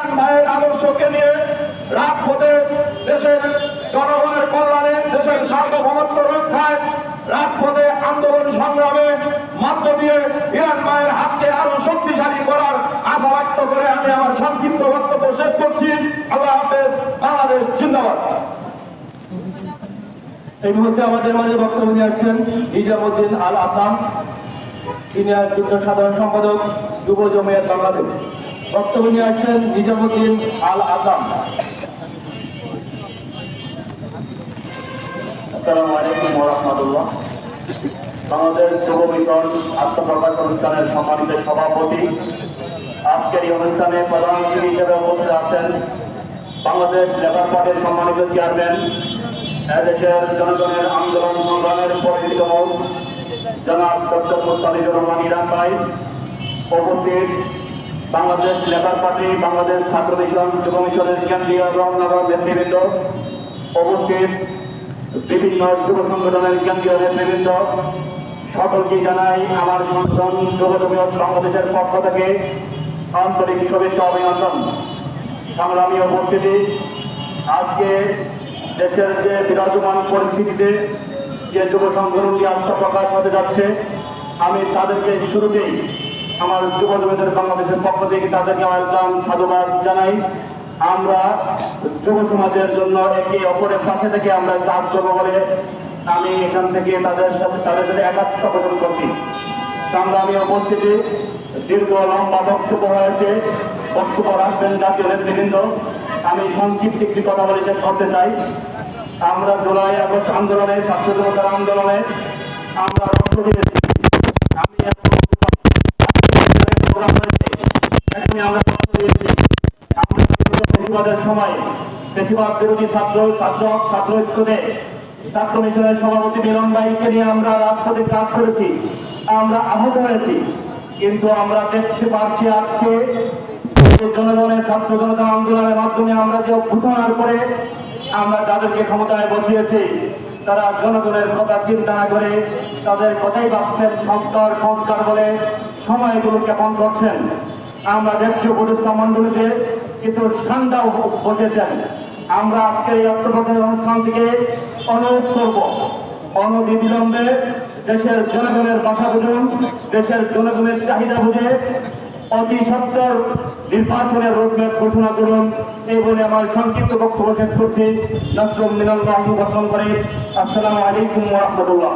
Iran ভাইয়ের আদর্শকে নিয়ে রাজপথে দেশের জনগণের কল্যাণে, দেশের সার্বভৌমত্ব রক্ষায় রাজপথে আন্দোলন সংগ্রামে মধ্য দিয়ে ইরান ভাইয়ের হাতকে আরো শক্তিশালী করার আশা ব্যক্ত করে আমি আমার সংক্ষিপ্ত বক্তব্য শেষ করছি। আল্লাহ হাফেজ। বাংলাদেশ জিন্দাবাদ। এই মুহূর্তে আমাদের মাঝে বক্তব্য নিয়ে আসছেন নিজামুদ্দিন আল আসাম, সিনিয়র যুগ্ম সাধারণ সম্পাদক যুব জমিয়ত বাংলাদেশ। বক্তব্য নিয়ে আসছেন নিজামুদ্দিন আল আসাম। আসসালামু আলাইকুম ওয়া রাহমাতুল্লাহ। বাংলাদেশ যুব মিশন আত্মপ্রকাশ অনুষ্ঠানের সম্মানিত সভাপতি, আজকের এই অনুষ্ঠানে প্রধান অতিথি হিসেবে উপস্থিত আছেন বাংলাদেশ লেবার পার্টির সম্মানিত চেয়ারম্যান, এদেশের জনগণের আন্দোলন সংগ্রামের পরিচিত মুখ জনাব ডক্টর মুস্তাফিজুর রহমান ইরান ভাই, উপস্থিত বাংলাদেশ লেবার পার্টি, বাংলাদেশ ছাত্র মিশন, যুব মিশনের কেন্দ্রীয় এবং নগর নেতৃবৃন্দ, উপস্থিত বিভিন্ন যুব সংগঠনের কেন্দ্রীয় নেতৃবৃন্দ, সকলকে জানাই আমার সংগঠন যুব জমিয়ত বাংলাদেশের পক্ষ থেকে আন্তরিক শুভেচ্ছা অভিনন্দন। সংগ্রামী উপস্থিতি, আজকে দেশের যে বিরাজমান পরিস্থিতিতে যে যুব সংগঠনটি আত্মপ্রকাশ হতে যাচ্ছে, আমি তাদেরকে শুরুতেই আমার যুব জমিয়তের বাংলাদেশের পক্ষ থেকে তাদেরকে আহ্বান সাধুবাদ জানাই। আমরা যুব সমাজের জন্য একে অপরের পাশে থেকে আমরা কাজ করবো বলে আমি এখান থেকে তাদের সাথে একাত্ম পোষণ করছি। সংগ্রামী উপস্থিতি, দীর্ঘ লম্বা বক্তব্য হয়েছে, বক্তব্য রাখবেন জাতীয় নেতৃবৃন্দ। আমি সংক্ষিপ্ত একটি কথা বলে শেষ করতে চাই। আমরা জুলাই আগস্ট আন্দোলনে, ছাত্র জনতার আন্দোলনে আমরা রক্ত দিয়েছি। আমি আমরা রক্ত দিয়েছি। আমরা প্রতিবাদের সময় বেশিরভাগ বিরোধী ছাত্র ঐক্যতে ছাত্র মিশনের সভাপতি মিলন ভাইকে নিয়ে আমরা রাজপথে কাজ করেছি, আমরা আহত হয়েছি, কিন্তু আমরা দেখতে পাচ্ছি আজকে জনগণের ছাত্র জনতা আন্দোলনের মাধ্যমে আমরা যে অভ্যুত্থানের পরে আমরা যাদেরকে ক্ষমতায় বসিয়েছি তারা জনগণের কথা চিন্তা না করে তাদের কথাই ভাবছেন সংস্কার বলে সময়গুলো কেমন করছেন। আমরা দেখছি উপদেষ্টা মন্ডলীতে কিছু ঠান্ডাও বসেছেন। আমরা আজকে এই আত্মপ্রকাশ অনুষ্ঠান থেকে অনুরোধ করব, অনবিলম্বে দেশের জনগণের ভাষা বুঝুন, দেশের জনগণের চাহিদা বুঝে অতি সত্বর নির্বাচনের রোডম্যাপ ঘোষণা করুন। এই বলে আমার সংক্ষিপ্ত বক্তব্য শেষ করছি। নজরুল মিলন বাহু গঠন করে। আসসালামু আলাইকুম ওয়া রাহমাতুল্লাহ।